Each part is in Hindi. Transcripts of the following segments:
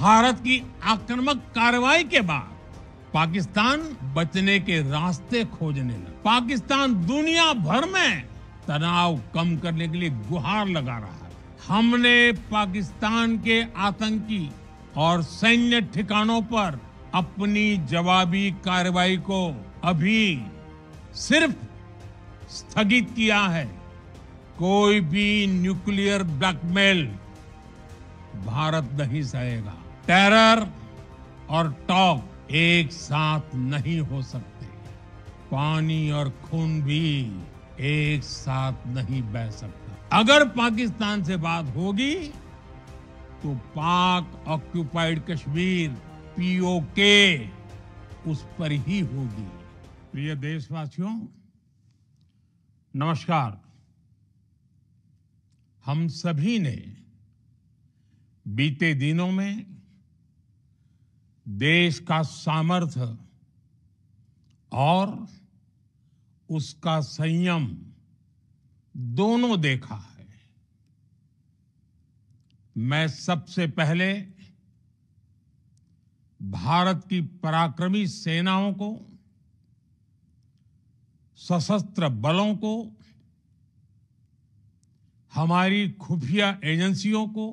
भारत की आक्रामक कार्रवाई के बाद पाकिस्तान बचने के रास्ते खोजने लगा। पाकिस्तान दुनिया भर में तनाव कम करने के लिए गुहार लगा रहा है। हमने पाकिस्तान के आतंकी और सैन्य ठिकानों पर अपनी जवाबी कार्रवाई को अभी सिर्फ स्थगित किया है। कोई भी न्यूक्लियर ब्लैकमेल भारत नहीं सहेगा। टेरर और टॉक एक साथ नहीं हो सकते। पानी और खून भी एक साथ नहीं बह सकता। अगर पाकिस्तान से बात होगी तो पाक ऑक्युपाइड कश्मीर पीओके उस पर ही होगी। प्रिय देशवासियों, नमस्कार। हम सभी ने बीते दिनों में देश का सामर्थ्य और उसका संयम दोनों देखा है। मैं सबसे पहले भारत की पराक्रमी सेनाओं को, सशस्त्र बलों को, हमारी खुफिया एजेंसियों को,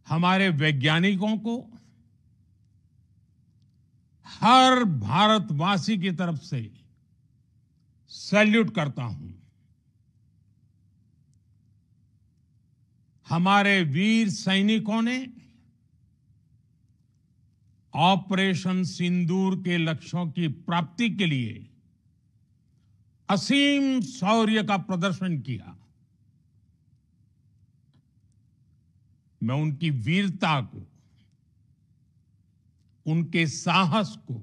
हमारे वैज्ञानिकों को, हर भारतवासी की तरफ से सैल्यूट करता हूं। हमारे वीर सैनिकों ने ऑपरेशन सिंदूर के लक्ष्यों की प्राप्ति के लिए असीम शौर्य का प्रदर्शन किया। मैं उनकी वीरता को, उनके साहस को,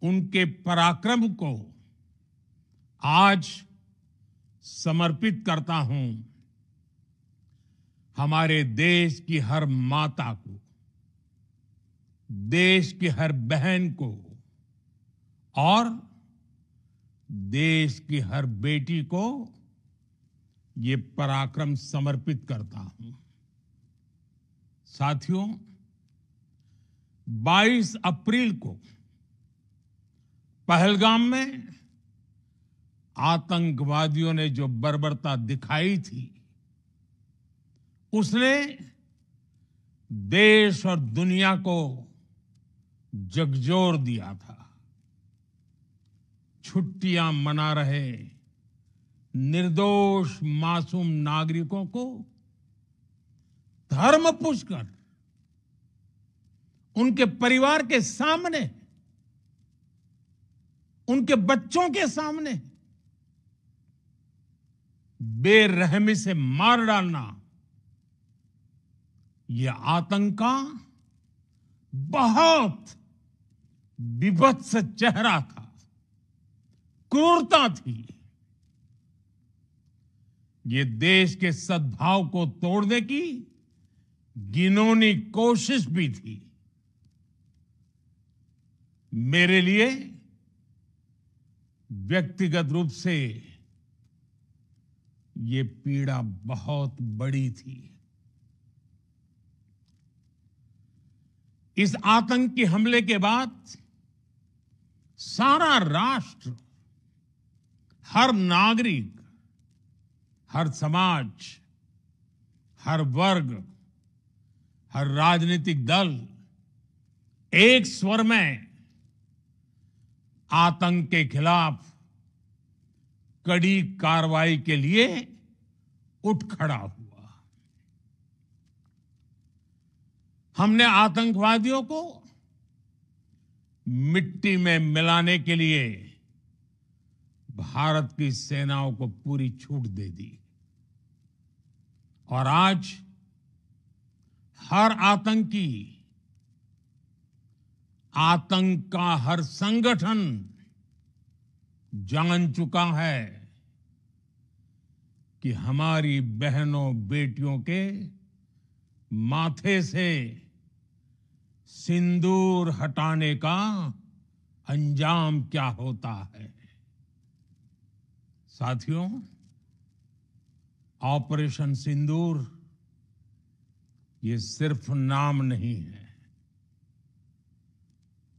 उनके पराक्रम को आज समर्पित करता हूं। हमारे देश की हर माता को, देश की हर बहन को और देश की हर बेटी को ये पराक्रम समर्पित करता हूं। साथियों, 22 अप्रैल को पहलगाम में आतंकवादियों ने जो बर्बरता दिखाई थी, उसने देश और दुनिया को झकझोर दिया था। छुट्टियां मना रहे निर्दोष मासूम नागरिकों को धर्म पूछकर उनके परिवार के सामने, उनके बच्चों के सामने बेरहमी से मार डालना, यह आतंक का बहुत विभत्स चेहरा था, क्रूरता थी। ये देश के सद्भाव को तोड़ने की घिनौनी कोशिश भी थी। मेरे लिए व्यक्तिगत रूप से ये पीड़ा बहुत बड़ी थी। इस आतंकी हमले के बाद सारा राष्ट्र, हर नागरिक, हर समाज, हर वर्ग, हर राजनीतिक दल एक स्वर में आतंक के खिलाफ कड़ी कार्रवाई के लिए उठ खड़ा हुआ। हमने आतंकवादियों को मिट्टी में मिलाने के लिए भारत की सेनाओं को पूरी छूट दे दी और आज हर आतंकी, आतंक का हर संगठन जान चुका है कि हमारी बहनों बेटियों के माथे से सिंदूर हटाने का अंजाम क्या होता है। साथियों, ऑपरेशन सिंदूर ये सिर्फ नाम नहीं है,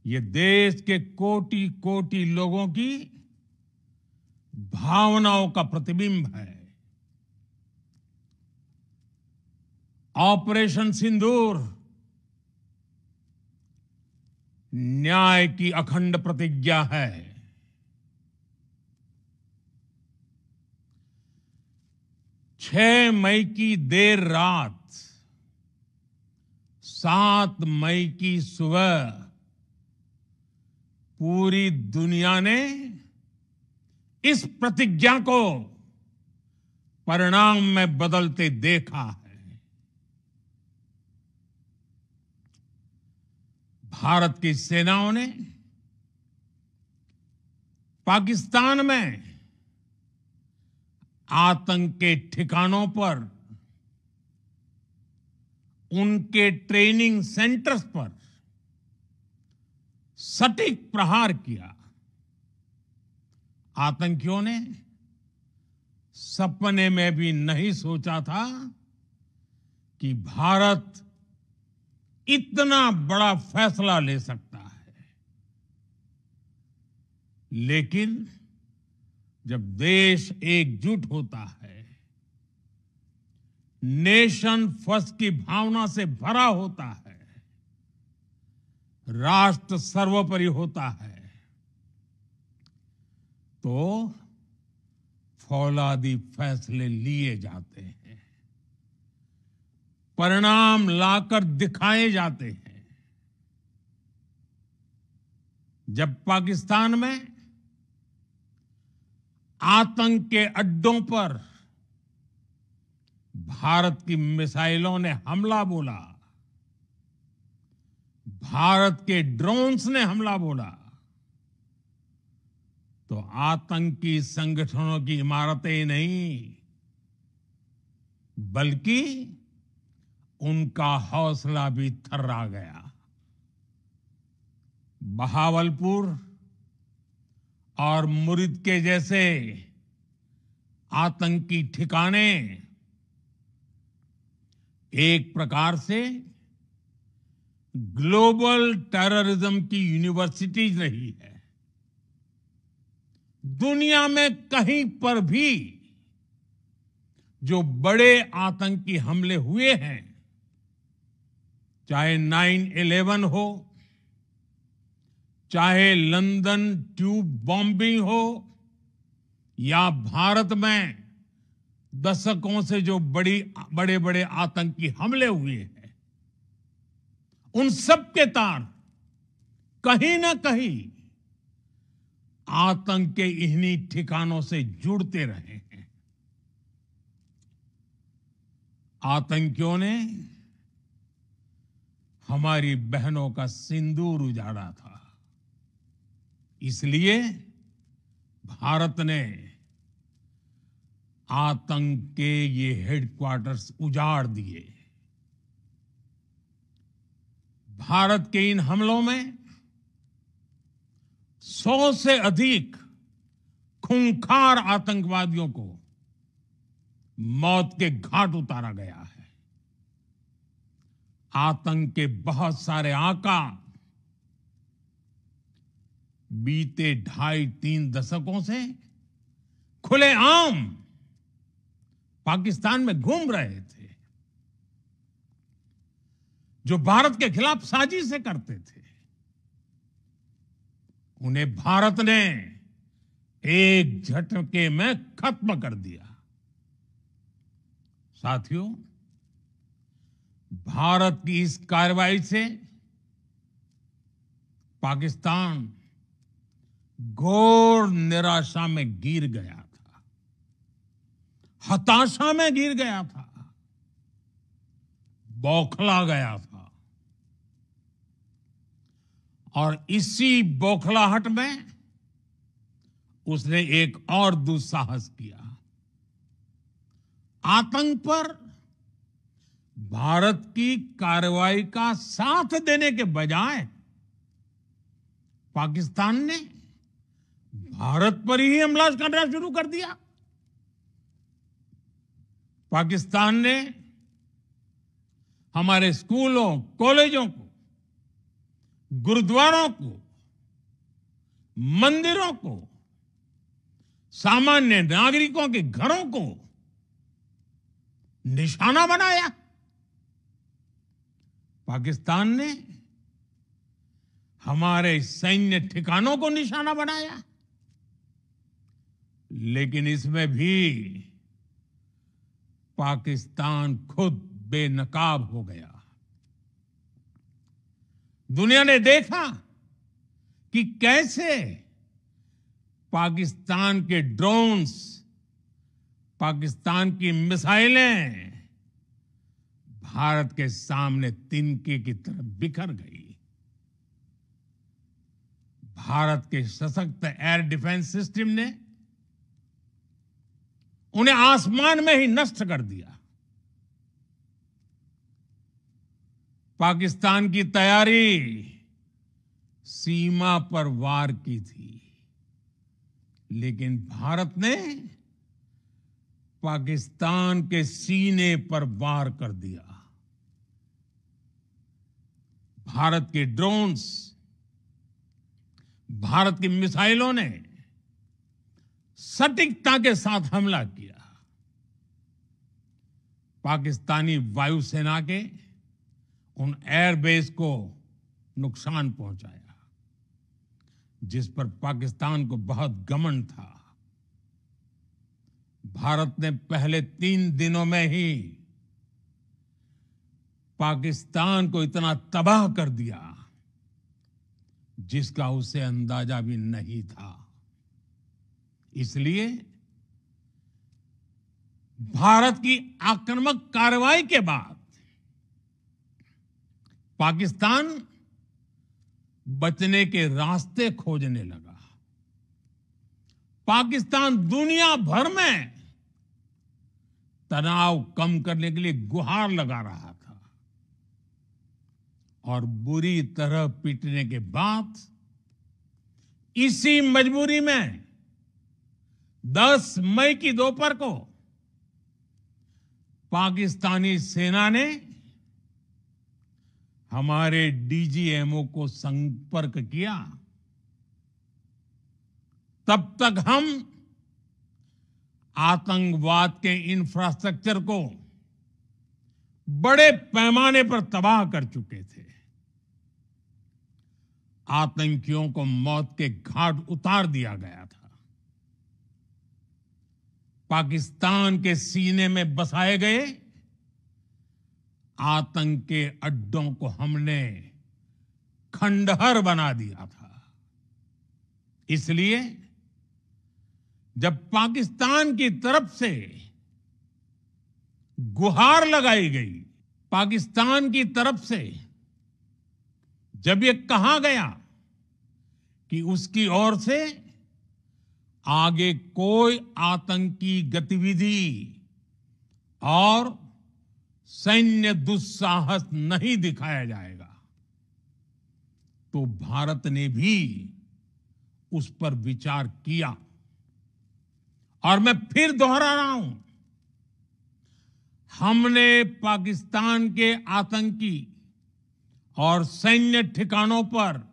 ये देश के कोटि कोटि लोगों की भावनाओं का प्रतिबिंब है। ऑपरेशन सिंदूर न्याय की अखंड प्रतिज्ञा है। 6 मई की देर रात, 7 मई की सुबह पूरी दुनिया ने इस प्रतिज्ञा को परिणाम में बदलते देखा है। भारत की सेनाओं ने पाकिस्तान में आतंक के ठिकानों पर, उनके ट्रेनिंग सेंटर्स पर सटीक प्रहार किया। आतंकियों ने सपने में भी नहीं सोचा था कि भारत इतना बड़ा फैसला ले सकता है। लेकिन जब देश एकजुट होता है, नेशन फर्स्ट की भावना से भरा होता है, राष्ट्र सर्वोपरि होता है, तो फौलादी फैसले लिए जाते हैं, परिणाम लाकर दिखाए जाते हैं। जब पाकिस्तान में आतंक के अड्डों पर भारत की मिसाइलों ने हमला बोला, भारत के ड्रोन्स ने हमला बोला, तो आतंकी संगठनों की इमारतें नहीं, बल्कि उनका हौसला भी थर्रा गया। बहावलपुर और मुरिद के जैसे आतंकी ठिकाने एक प्रकार से ग्लोबल टेररिज्म की यूनिवर्सिटीज रही है। दुनिया में कहीं पर भी जो बड़े आतंकी हमले हुए हैं, चाहे 9/11 हो, चाहे लंदन ट्यूब बॉम्बिंग हो, या भारत में दशकों से जो बड़े बड़े आतंकी हमले हुए हैं, उन सब के तार कहीं ना कहीं आतंक के इन्हीं ठिकानों से जुड़ते रहे हैं। आतंकियों ने हमारी बहनों का सिंदूर उजाड़ा था, इसलिए भारत ने आतंक के ये हेडक्वार्टर्स उजाड़ दिए। भारत के इन हमलों में 100 से अधिक खूंखार आतंकवादियों को मौत के घाट उतारा गया है। आतंक के बहुत सारे आका बीते 2.5-3 दशकों से खुलेआम पाकिस्तान में घूम रहे थे, जो भारत के खिलाफ साजिशें करते थे। उन्हें भारत ने एक झटके में खत्म कर दिया। साथियों, भारत की इस कार्रवाई से पाकिस्तान घोर निराशा में गिर गया था, हताशा में गिर गया था, बौखला गया था। और इसी बौखलाहट में उसने एक और दुस्साहस किया। आतंक पर भारत की कार्रवाई का साथ देने के बजाय पाकिस्तान ने भारत पर ही हमला करना शुरू कर दिया। पाकिस्तान ने हमारे स्कूलों, कॉलेजों को, गुरुद्वारों को, मंदिरों को, सामान्य नागरिकों के घरों को निशाना बनाया। पाकिस्तान ने हमारे सैन्य ठिकानों को निशाना बनाया। लेकिन इसमें भी पाकिस्तान खुद बेनकाब हो गया। दुनिया ने देखा कि कैसे पाकिस्तान के ड्रोन्स, पाकिस्तान की मिसाइलें भारत के सामने तिनके की तरह बिखर गई। भारत के सशक्त एयर डिफेंस सिस्टम ने उन्हें आसमान में ही नष्ट कर दिया। पाकिस्तान की तैयारी सीमा पर वार की थी, लेकिन भारत ने पाकिस्तान के सीने पर वार कर दिया। भारत के ड्रोन्स, भारत की मिसाइलों ने सटीकता के साथ हमला किया। पाकिस्तानी वायुसेना के उन एयरबेस को नुकसान पहुंचाया, जिस पर पाकिस्तान को बहुत घमंड था। भारत ने पहले 3 दिनों में ही पाकिस्तान को इतना तबाह कर दिया जिसका उसे अंदाजा भी नहीं था। इसलिए भारत की आक्रामक कार्रवाई के बाद पाकिस्तान बचने के रास्ते खोजने लगा। पाकिस्तान दुनिया भर में तनाव कम करने के लिए गुहार लगा रहा था और बुरी तरह पीटने के बाद इसी मजबूरी में 10 मई की दोपहर को पाकिस्तानी सेना ने हमारे डीजीएमओ को संपर्क किया। तब तक हम आतंकवाद के इंफ्रास्ट्रक्चर को बड़े पैमाने पर तबाह कर चुके थे। आतंकियों को मौत के घाट उतार दिया गया था। पाकिस्तान के सीने में बसाए गए आतंक के अड्डों को हमने खंडहर बना दिया था। इसलिए जब पाकिस्तान की तरफ से गुहार लगाई गई, पाकिस्तान की तरफ से जब ये कहा गया कि उसकी ओर से आगे कोई आतंकी गतिविधि और सैन्य दुस्साहस नहीं दिखाया जाएगा, तो भारत ने भी उस पर विचार किया। और मैं फिर दोहरा रहा हूं, हमने पाकिस्तान के आतंकी और सैन्य ठिकानों पर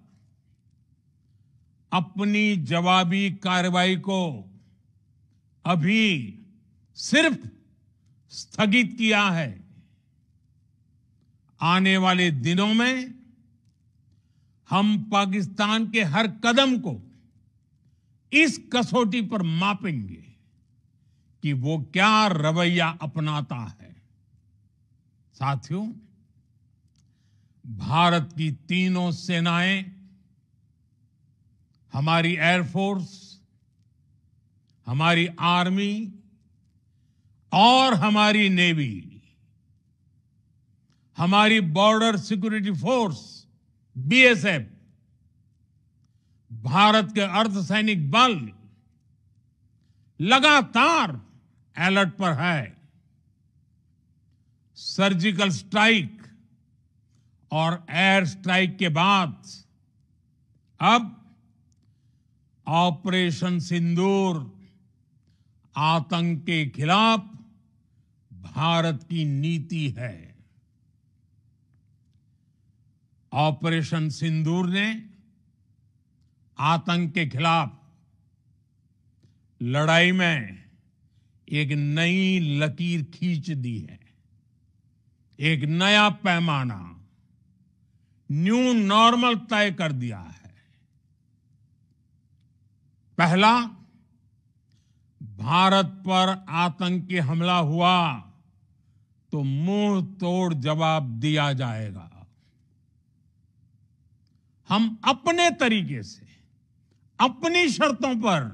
अपनी जवाबी कार्रवाई को अभी सिर्फ स्थगित किया है। आने वाले दिनों में हम पाकिस्तान के हर कदम को इस कसौटी पर मापेंगे कि वो क्या रवैया अपनाता है। साथियों, भारत की तीनों सेनाएं, हमारी एयरफोर्स, हमारी आर्मी और हमारी नेवी, हमारी border security force BSF, Bharat के अर्धसैनिक बल लगातार अलर्ट पर है। सर्जिकल स्ट्राइक और एयर स्ट्राइक के बाद अब ऑपरेशन सिंदूर आतंक के खिलाफ भारत की नीति है। ऑपरेशन सिंदूर ने आतंक के खिलाफ लड़ाई में एक नई लकीर खींच दी है। एक नया पैमाना, न्यू नॉर्मल तय कर दिया है। पहला, भारत पर आतंकी हमला हुआ तो मुंह तोड़ जवाब दिया जाएगा। हम अपने तरीके से, अपनी शर्तों पर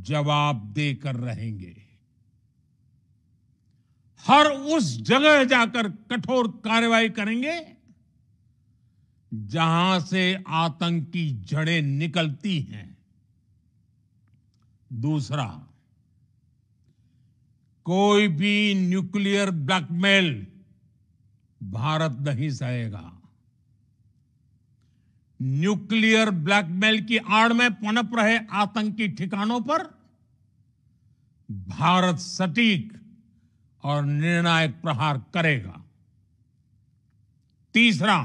जवाब देकर रहेंगे। हर उस जगह जाकर कठोर कार्रवाई करेंगे जहां से आतंक की जड़ें निकलती हैं। दूसरा, कोई भी न्यूक्लियर ब्लैकमेल भारत नहीं सहेगा। न्यूक्लियर ब्लैकमेल की आड़ में पनप रहे आतंकी ठिकानों पर भारत सटीक और निर्णायक प्रहार करेगा। तीसरा,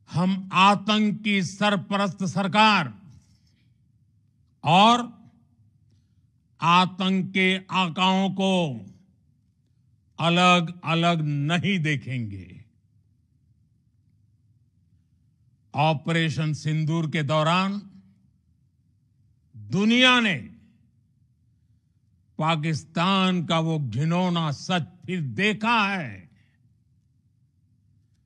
हम आतंक की सरपरस्त सरकार और आतंक के आकाओं को अलग अलग नहीं देखेंगे। ऑपरेशन सिंदूर के दौरान दुनिया ने पाकिस्तान का वो घिनौना सच फिर देखा है,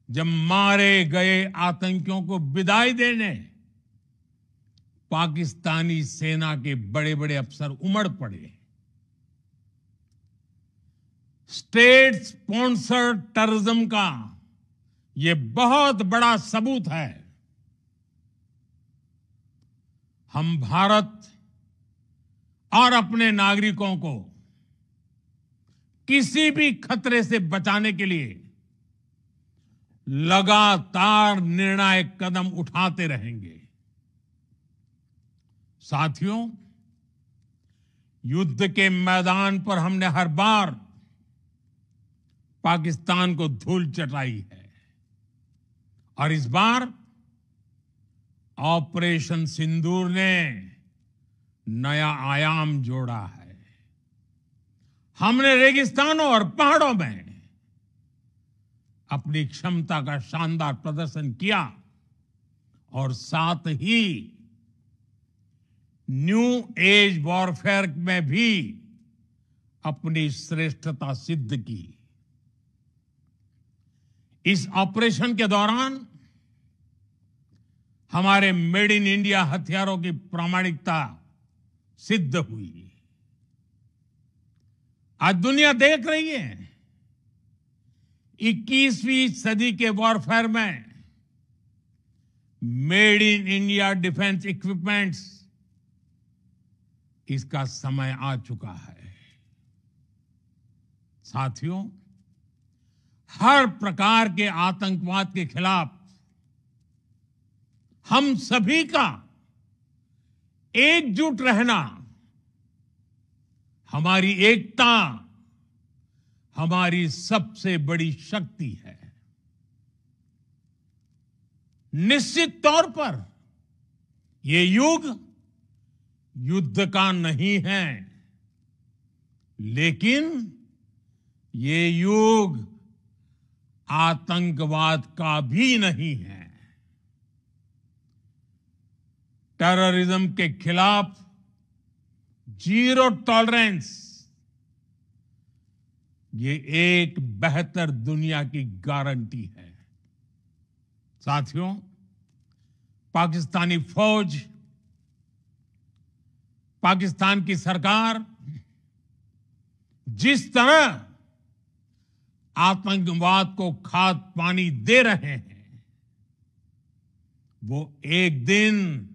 जब मारे गए आतंकियों को विदाई देने पाकिस्तानी सेना के बड़े बड़े अफसर उमड़ पड़े। स्टेट स्पॉन्सर्ड टेररिज्म का यह बहुत बड़ा सबूत है। हम भारत और अपने नागरिकों को किसी भी खतरे से बचाने के लिए लगातार निर्णायक कदम उठाते रहेंगे। साथियों, युद्ध के मैदान पर हमने हर बार पाकिस्तान को धूल चटाई है और इस बार ऑपरेशन सिंदूर ने नया आयाम जोड़ा है। हमने रेगिस्तानों और पहाड़ों में अपनी क्षमता का शानदार प्रदर्शन किया और साथ ही न्यू एज वॉरफेयर में भी अपनी श्रेष्ठता सिद्ध की। इस ऑपरेशन के दौरान हमारे मेड इन इंडिया हथियारों की प्रामाणिकता सिद्ध हुई। आज दुनिया देख रही है 21वीं सदी के वॉरफेयर में made in India defence equipments, इसका समय आ चुका है। साथियों, हर प्रकार के आतंकवाद के खिलाफ हम सभी का एकजुट रहना, हमारी एकता हमारी सबसे बड़ी शक्ति है। निश्चित तौर पर ये युग युद्ध का नहीं है, लेकिन ये युग आतंकवाद का भी नहीं है। टेररिज्म के खिलाफ जीरो टॉलरेंस, ये एक बेहतर दुनिया की गारंटी है। साथियों, पाकिस्तानी फौज, पाकिस्तान की सरकार जिस तरह आतंकवाद को खाद पानी दे रहे हैं, वो एक दिन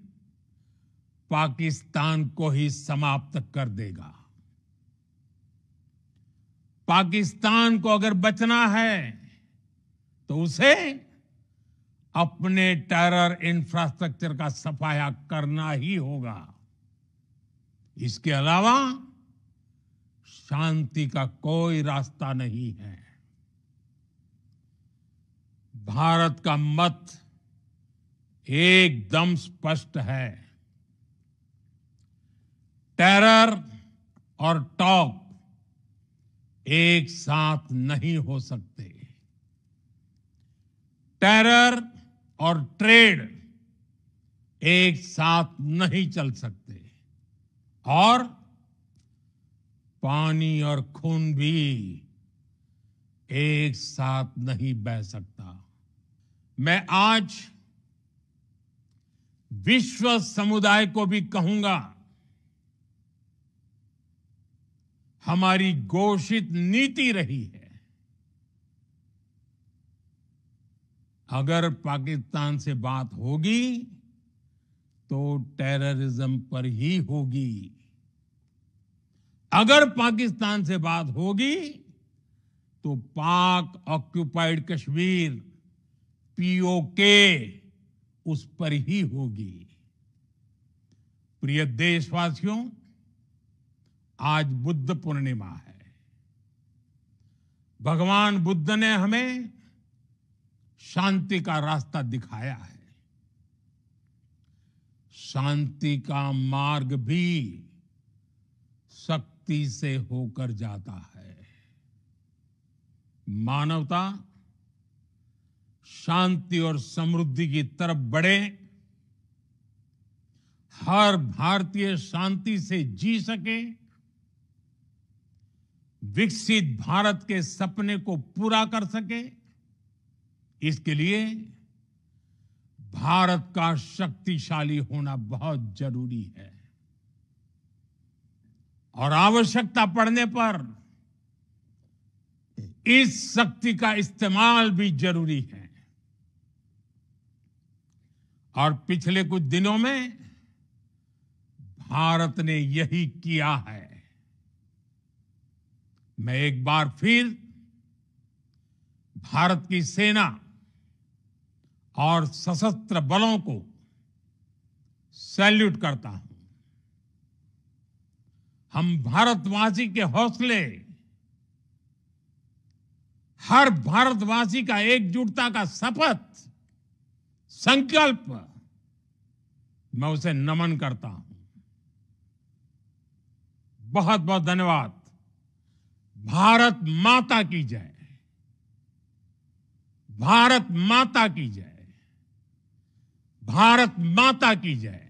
पाकिस्तान को ही समाप्त कर देगा। पाकिस्तान को अगर बचना है तो उसे अपने टेरर इंफ्रास्ट्रक्चर का सफाया करना ही होगा। इसके अलावा शांति का कोई रास्ता नहीं है। भारत का मत एकदम स्पष्ट है। टेरर और टॉप एक साथ नहीं हो सकते। टेरर और ट्रेड एक साथ नहीं चल सकते और पानी और खून भी एक साथ नहीं बह सकता। मैं आज विश्व समुदाय को भी कहूंगा, हमारी घोषित नीति रही है, अगर पाकिस्तान से बात होगी तो टेररिज्म पर ही होगी। अगर पाकिस्तान से बात होगी तो पाक ऑक्युपाइड कश्मीर पीओके उस पर ही होगी। प्रिय देशवासियों, आज बुद्ध पूर्णिमा है। भगवान बुद्ध ने हमें शांति का रास्ता दिखाया है। शांति का मार्ग भी शक्ति से होकर जाता है। मानवता शांति और समृद्धि की तरफ बढ़े, हर भारतीय शांति से जी सके, विकसित भारत के सपने को पूरा कर सके, इसके लिए भारत का शक्तिशाली होना बहुत जरूरी है और आवश्यकता पड़ने पर इस शक्ति का इस्तेमाल भी जरूरी है। और पिछले कुछ दिनों में भारत ने यही किया है। मैं एक बार फिर भारत की सेना और सशस्त्र बलों को सैल्यूट करता हूं। हम भारतवासी के हौसले, हर भारतवासी का एकजुटता का शपथ, संकल्प, मैं उसे नमन करता हूं। बहुत बहुत धन्यवाद। भारत माता की जय। भारत माता की जय। भारत माता की जय।